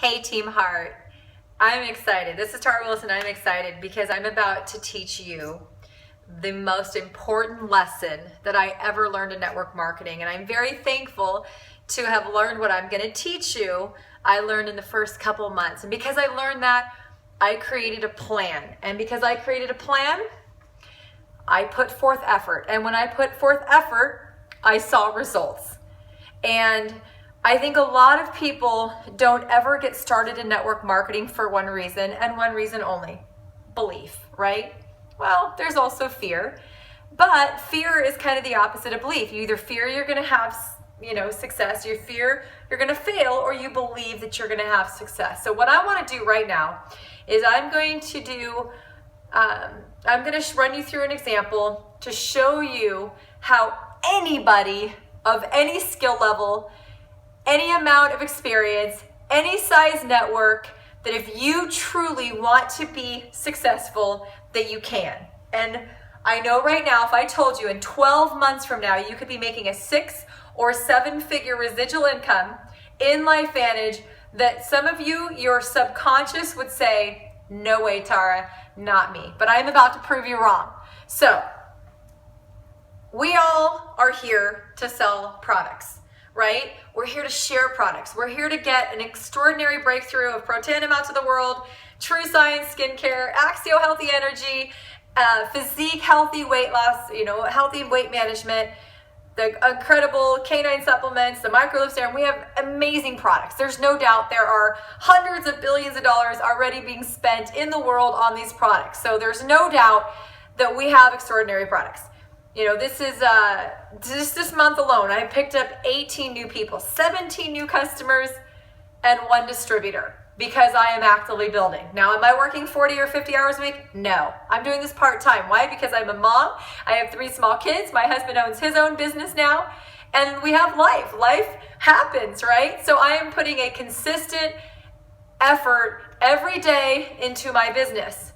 Hey Team Heart, I'm excited. This is Tara Wilson. I'm excited because I'm about to teach you the most important lesson that I ever learned in network marketing. And I'm very thankful to have learned what I'm going to teach you. I learned in the first couple months. And because I learned that, I created a plan. And because I created a plan, I put forth effort. And when I put forth effort, I saw results. And I think a lot of people don't ever get started in network marketing for one reason, and one reason only: belief, right? Well, there's also fear, but fear is kind of the opposite of belief. You either fear you're going to have, success, you fear you're going to fail, or you believe that you're going to have success. So what I want to do right now is I'm going to run you through an example to show you how anybody of any skill level, any amount of experience, any size network, that if you truly want to be successful, that you can. And I know right now, if I told you in 12 months from now, you could be making a 6 or 7 figure residual income in Life Vantage, that some of you, your subconscious would say, no way, Tara, not me. But I'm about to prove you wrong. So we all are here to sell products, right? We're here to share products. We're here to get an extraordinary breakthrough of Protandim out to the world, true science skincare, Axio healthy energy, physique healthy weight loss, healthy weight management, the incredible canine supplements, the microlift serum. We have amazing products. There's no doubt there are hundreds of billions of dollars already being spent in the world on these products. So there's no doubt that we have extraordinary products. This is just this month alone, I picked up 18 new people, 17 new customers, and 1 distributor, because I am actively building. Now, am I working 40 or 50 hours a week? No, I'm doing this part-time. Why? Because I'm a mom. I have 3 small kids. My husband owns his own business now, and we have life. Life happens, right? So I am putting a consistent effort every day into my business.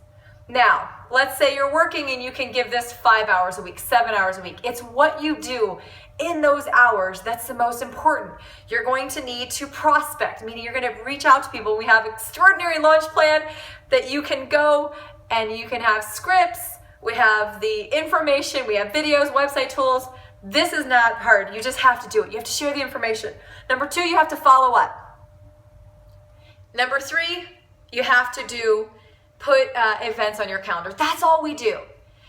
Now, let's say you're working and you can give this 5 hours a week, 7 hours a week. It's what you do in those hours that's the most important. You're going to need to prospect, meaning you're going to reach out to people. We have extraordinary launch plan that you can go and you can have scripts. We have the information. We have videos, website tools. This is not hard. You just have to do it. You have to share the information. Number 2, you have to follow up. Number 3, you have to put events on your calendar. That's all we do.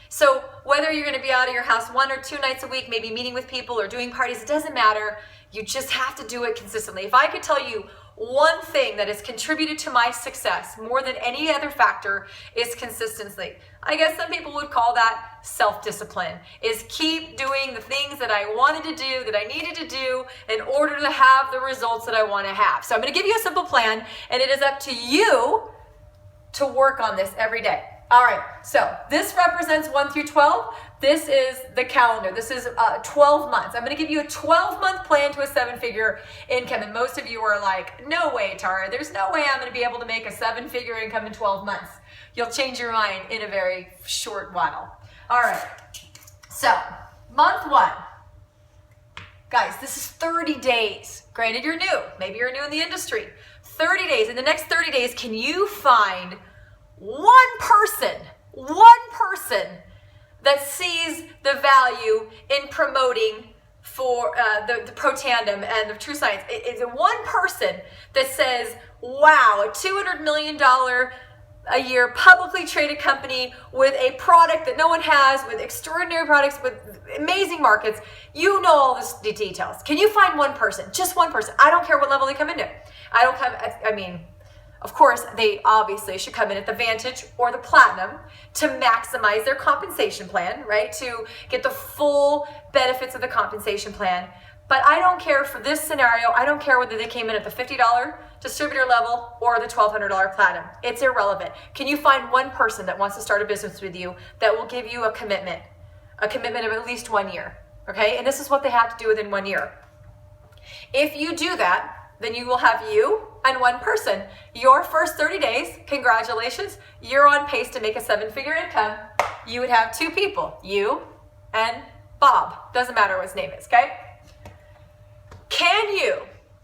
So whether you're going to be out of your house 1 or 2 nights a week, maybe meeting with people or doing parties, it doesn't matter. You just have to do it consistently. If I could tell you one thing that has contributed to my success more than any other factor, is consistency. I guess some people would call that self-discipline, is keep doing the things that I wanted to do, that I needed to do in order to have the results that I want to have. So I'm going to give you a simple plan, and it is up to you to work on this every day. All right, so this represents 1 through 12. This is the calendar. This is 12 months. I'm going to give you a 12-month plan to a 7-figure income. And most of you are like, no way, Tara. There's no way I'm going to be able to make a 7-figure income in 12 months. You'll change your mind in a very short while. All right, so month 1. Guys, this is 30 days. Granted, you're new. Maybe you're new in the industry. 30 days. In the next 30 days, can you find one person that sees the value in promoting for the Protandim and the True Science? It's one person that says, wow, a $200 million a year publicly traded company with a product that no one has, with extraordinary products, with amazing markets. You know all the details. Can you find one person? Just one person. I don't care what level they come into. Of course, they obviously should come in at the Vantage or the Platinum to maximize their compensation plan, right? To get the full benefits of the compensation plan. But I don't care for this scenario. I don't care whether they came in at the $50 distributor level or the $1,200 Platinum. It's irrelevant. Can you find one person that wants to start a business with you that will give you a commitment of at least 1 year, okay? And this is what they have to do within 1 year. If you do that, then you will have you and one person. Your first 30 days, congratulations, you're on pace to make a 7-figure income. You would have 2 people, you and Bob. Doesn't matter what his name is, okay? Can you,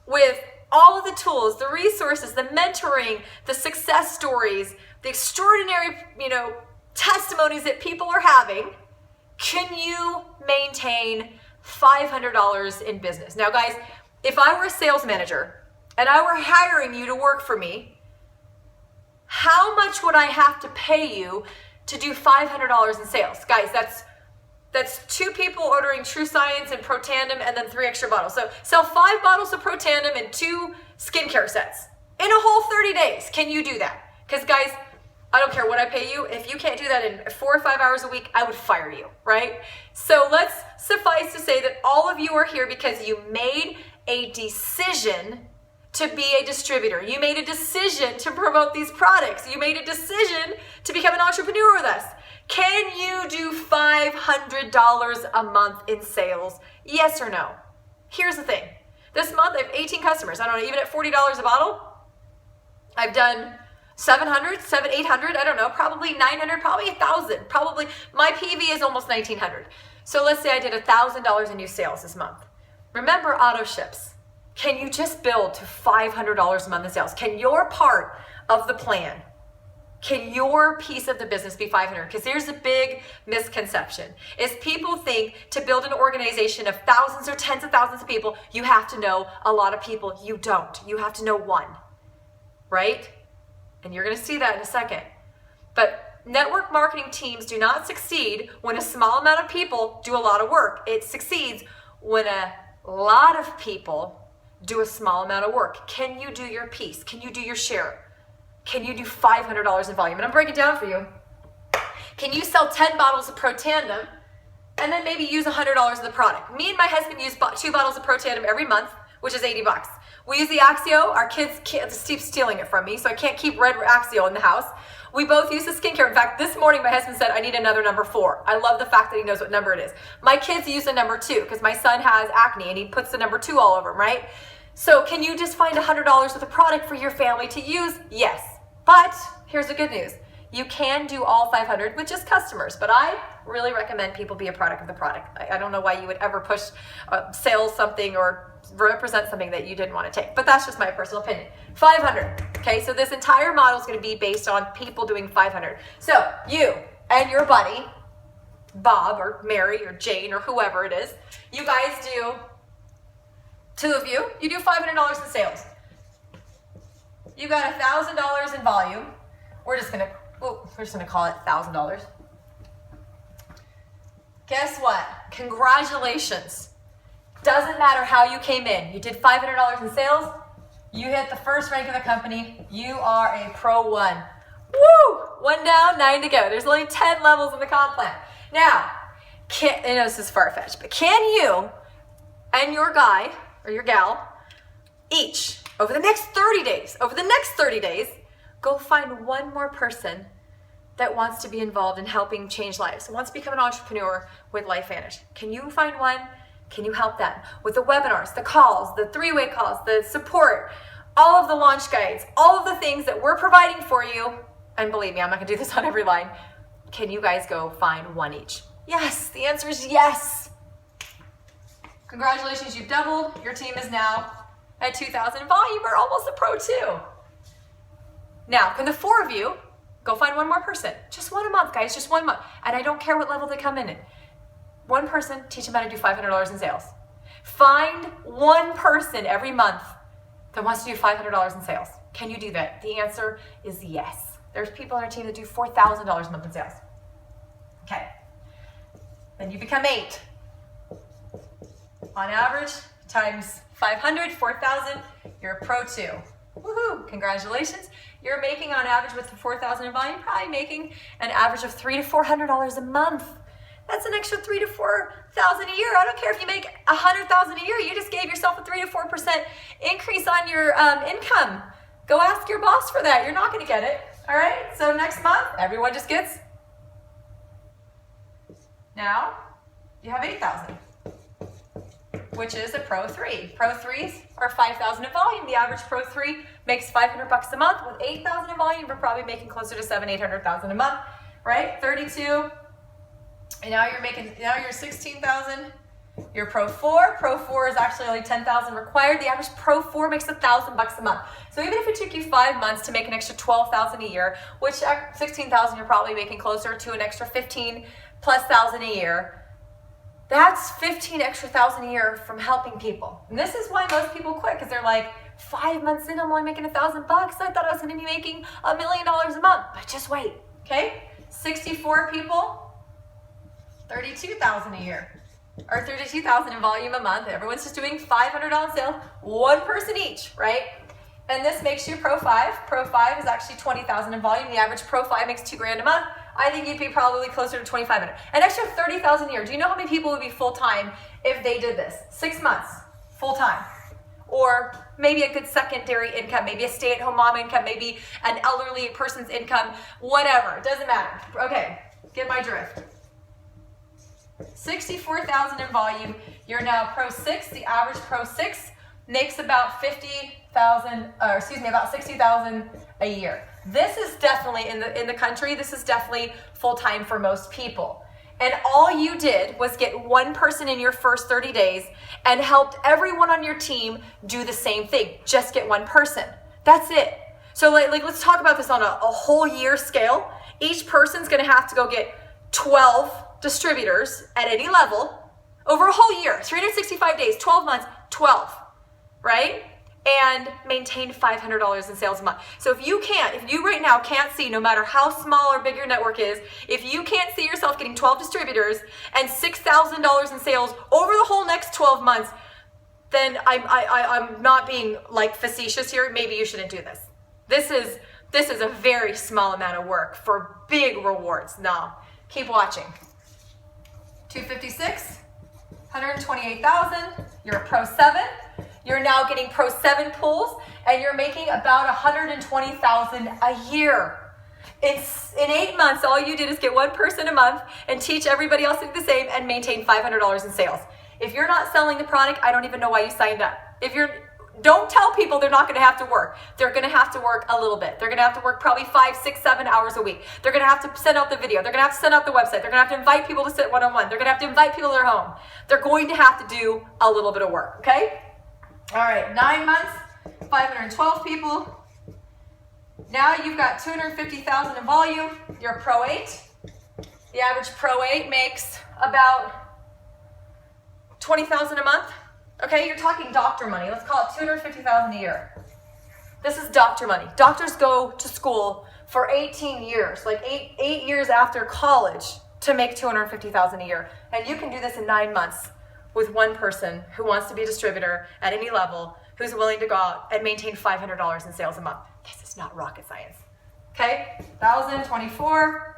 with all of the tools, the resources, the mentoring, the success stories, the extraordinary, testimonies that people are having, can you maintain $500 in business? Now, guys, if I were a sales manager and I were hiring you to work for me, how much would I have to pay you to do $500 in sales? Guys, that's 2 people ordering True Science and Protandim and then 3 extra bottles. So sell 5 bottles of Protandim and 2 skincare sets in a whole 30 days. Can you do that? Because guys, I don't care what I pay you. If you can't do that in 4 or 5 hours a week, I would fire you, right? So let's suffice to say that all of you are here because you made a decision to be a distributor. You made a decision to promote these products. You made a decision to become an entrepreneur with us. Can you do $500 a month in sales? Yes or no? Here's the thing. This month I have 18 customers. I don't know, even at $40 a bottle, I've done 700, 800, I don't know, probably 900, probably 1,000. Probably my PV is almost 1,900. So let's say I did $1,000 in new sales this month. Remember auto ships. Can you just build to $500 a month in sales? Can your part of the plan, can your piece of the business be 500? Because here's a big misconception, is people think to build an organization of thousands or tens of thousands of people, you have to know a lot of people. You don't. You have to know one, right? And you're going to see that in a second. But network marketing teams do not succeed when a small amount of people do a lot of work. It succeeds when a lot of people do a small amount of work. Can you do your piece? Can you do your share? Can you do $500 in volume? And I'm breaking it down for you. Can you sell 10 bottles of Protandim and then maybe use $100 of the product? Me and my husband use 2 bottles of Protandim every month, which is $80. We use the Axio. Our kids keep stealing it from me, so I can't keep red Axio in the house. We both use the skincare. In fact, this morning my husband said, I need another number 4. I love the fact that he knows what number it is. My kids use the number 2 because my son has acne and he puts the number 2 all over him, right? So can you just find $100 worth of product for your family to use? Yes. But here's the good news. You can do all 500 with just customers, but I really recommend people be a product of the product. I don't know why you would ever push sales something or represent something that you didn't want to take, but that's just my personal opinion. 500, okay? So this entire model is going to be based on people doing 500. So you and your buddy, Bob or Mary or Jane or whoever it is, you guys do, 2 of you, you do $500 in sales. You got $1,000 in volume. We're just gonna call it $1,000. Guess what? Congratulations. Doesn't matter how you came in. You did $500 in sales. You hit the first rank of the company. You are a pro 1. Woo! 1 down, 9 to go. There's only 10 levels in the comp plan. Now, I know this is far-fetched, but can you and your guy or your gal each over the next 30 days, go find one more person that wants to be involved in helping change lives, wants to become an entrepreneur with LifeVantage? Can you find one? Can you help them with the webinars, the calls, the 3-way calls, the support, all of the launch guides, all of the things that we're providing for you? And believe me, I'm not gonna do this on every line. Can you guys go find one each? Yes, the answer is yes. Congratulations, you've doubled. Your team is now at 2,000 in volume, or almost a pro 2. Now, can the 4 of you go find one more person? Just 1 a month, guys, just 1 month. And I don't care what level they come in at. 1 person, teach them how to do $500 in sales. Find 1 person every month that wants to do $500 in sales. Can you do that? The answer is yes. There's people on our team that do $4,000 a month in sales. Okay. Then you become 8. On average, times 500, 4,000, you're a pro 2. Woohoo, congratulations. You're making on average with the 4,000 in volume, probably making an average of $300 to $400 a month. That's an extra $3,000 to $4,000 a year. I don't care if you make $100,000 a year, you just gave yourself a 3 to 4% increase on your income. Go ask your boss for that. You're not gonna get it, all right? So next month, everyone just gets, now you have 8,000. Which is a pro 3. Pro 3s are 5,000 in volume. The average pro 3 makes $500 a month. With 8,000 in volume, we're probably making closer to $700,000 to $800,000 a month, right? 32. And now you're 16,000. Your Pro 4. Pro 4 is actually only 10,000 required. The average Pro 4 makes $1,000 a month. So even if it took you 5 months to make an extra 12,000 a year, which 16,000 you're probably making closer to an extra 15 plus thousand a year, that's 15 extra thousand a year from helping people. And this is why most people quit, because they're like, 5 months in, I'm only making $1,000. I thought I was going to be making $1 million a month. But just wait, okay? 64 people, 32,000 a year. Or 32,000 in volume a month. Everyone's just doing $500 sales, one person each, right? And this makes you Pro 5. Pro 5 is actually 20,000 in volume. The average Pro 5 makes $2,000 a month. I think you'd be probably closer to 2,500. An extra 30,000 a year. Do you know how many people would be full-time if they did this? 6 months, full-time. Or maybe a good secondary income, maybe a stay-at-home mom income, maybe an elderly person's income, whatever. It doesn't matter. Okay, get my drift. 64,000 in volume. You're now Pro 6. The average Pro 6 makes about 50,000, or excuse me, about 60,000 a year. This is definitely in the country. This is definitely full time for most people. And all you did was get one person in your first 30 days and helped everyone on your team do the same thing. Just get one person. That's it. So like let's talk about this on a whole year scale. Each person's going to have to go get 12 distributors at any level over a whole year, 365 days, 12 months, 12, right? And maintain $500 in sales a month. So if you right now can't see, no matter how small or big your network is, if you can't see yourself getting 12 distributors and $6,000 in sales over the whole next 12 months, then I'm not being like facetious here. Maybe you shouldn't do this. This is a very small amount of work for big rewards. Now, keep watching. 256, 128,000, you're a Pro 7. You're now getting Pro 7 pulls, and you're making about 120,000 a year. In 8 months, all you did is get one person a month and teach everybody else to do the same and maintain $500 in sales. If you're not selling the product, I don't even know why you signed up. Don't tell people they're not going to have to work. They're going to have to work a little bit. They're going to have to work probably 5, 6, 7 hours a week. They're going to have to send out the video. They're going to have to send out the website. They're going to have to invite people to sit one-on-one. They're going to have to invite people to their home. They're going to have to do a little bit of work, okay? All right, 9 months, 512 people. Now you've got 250,000 in volume. You're a Pro 8. The average Pro 8 makes about 20,000 a month. Okay, you're talking doctor money. Let's call it 250,000 a year. This is doctor money. Doctors go to school for 18 years, like eight years after college, to make 250,000 a year. And you can do this in 9 months with one person who wants to be a distributor at any level, who's willing to go out and maintain $500 in sales a month. This is not rocket science. Okay, 1,024.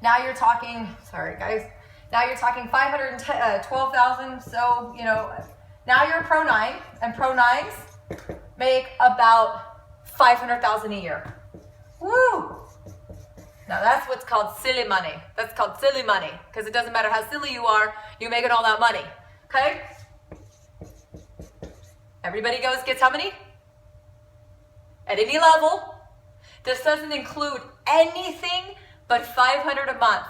Now you're talking, sorry guys, now you're talking 512,000. So, now you're a Pro 9, and Pro 9s make about 500,000 a year. Woo! Now that's what's called silly money. That's called silly money, because it doesn't matter how silly you are, you're making all that money. Okay? Everybody gets how many? At any level. This doesn't include anything but 500 a month.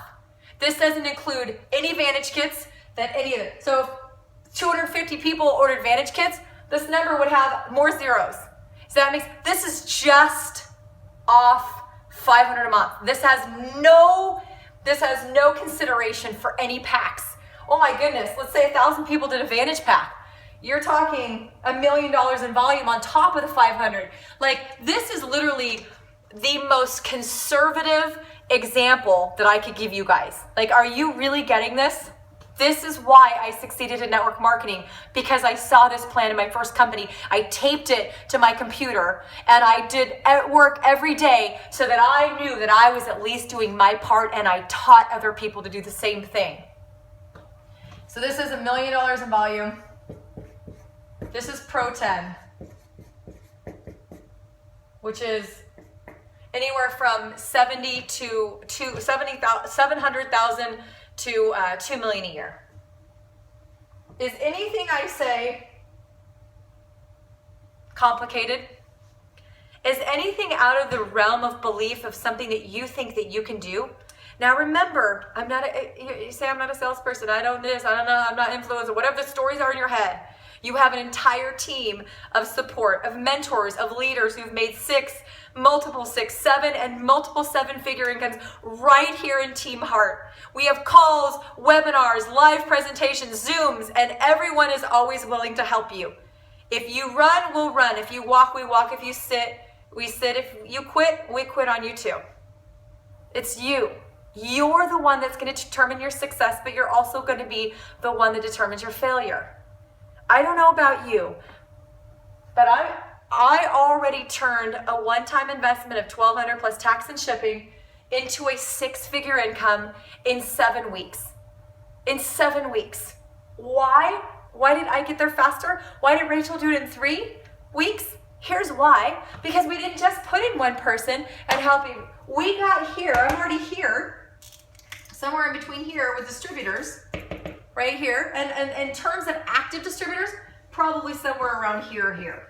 This doesn't include any Vantage kits, So if 250 people ordered Vantage kits, this number would have more zeros. So that makes, this is just off 500 a month. This has no consideration for any packs. Oh my goodness, let's say 1,000 people did a Vantage pack. You're talking $1 million in volume on top of the 500. Like, this is literally the most conservative example that I could give you guys. Like, are you really getting this? This is why I succeeded in network marketing, because I saw this plan in my first company. I taped it to my computer, and I did work every day so that I knew that I was at least doing my part, and I taught other people to do the same thing. So this is $1 million in volume. This is Pro 10, which is anywhere from 700,000 to $2 million a year. Is anything I say complicated? Is anything out of the realm of belief of something that you think that you can do? Now remember, you say I'm not a salesperson, I don't this, I don't know, I'm not influencer, whatever the stories are in your head. You have an entire team of support, of mentors, of leaders who've made 6, multiple 6, 7, and multiple 7-figure incomes right here in Team Heart. We have calls, webinars, live presentations, Zooms, and everyone is always willing to help you. If you run, we'll run. If you walk, we walk. If you sit, we sit. If you quit, we quit on you too. It's you. You're the one that's going to determine your success, but you're also going to be the one that determines your failure. I don't know about you, but I already turned a one-time investment of $1,200 plus tax and shipping into a 6-figure income in 7 weeks. In 7 weeks. Why? Why did I get there faster? Why did Rachel do it in 3 weeks? Here's why. Because we didn't just put in one person and help you. We got here, I'm already here, somewhere in between here with distributors, right here. And in terms of active distributors, probably somewhere around here.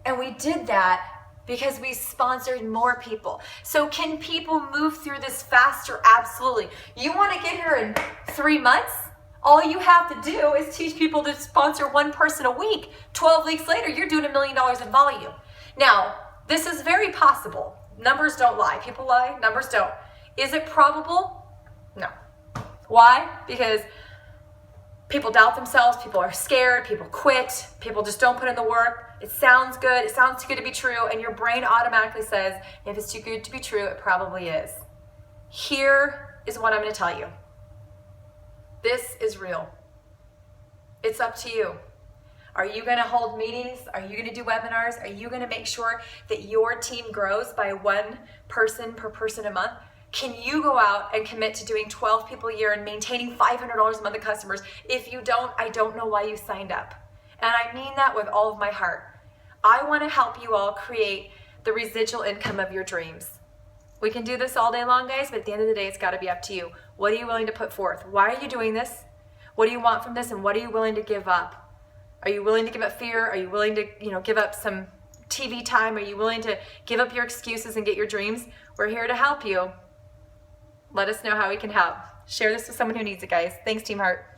And we did that because we sponsored more people. So can people move through this faster? Absolutely. You want to get here in 3 months? All you have to do is teach people to sponsor one person a week. 12 weeks later, you're doing $1 million in volume. Now, this is very possible. Numbers don't lie. People lie, numbers don't. Is it probable? No. Why? Because people doubt themselves, people are scared, people quit, people just don't put in the work. It sounds good, it sounds too good to be true, and your brain automatically says, if it's too good to be true, it probably is. Here is what I'm going to tell you. This is real. It's up to you. Are you going to hold meetings? Are you going to do webinars? Are you going to make sure that your team grows by 1 person per person a month? Can you go out and commit to doing 12 people a year and maintaining $500 a month of customers? If you don't, I don't know why you signed up. And I mean that with all of my heart. I want to help you all create the residual income of your dreams. We can do this all day long, guys, but at the end of the day, it's got to be up to you. What are you willing to put forth? Why are you doing this? What do you want from this? And what are you willing to give up? Are you willing to give up fear? Are you willing to, give up some TV time? Are you willing to give up your excuses and get your dreams? We're here to help you. Let us know how we can help. Share this with someone who needs it, guys. Thanks, Team Heart.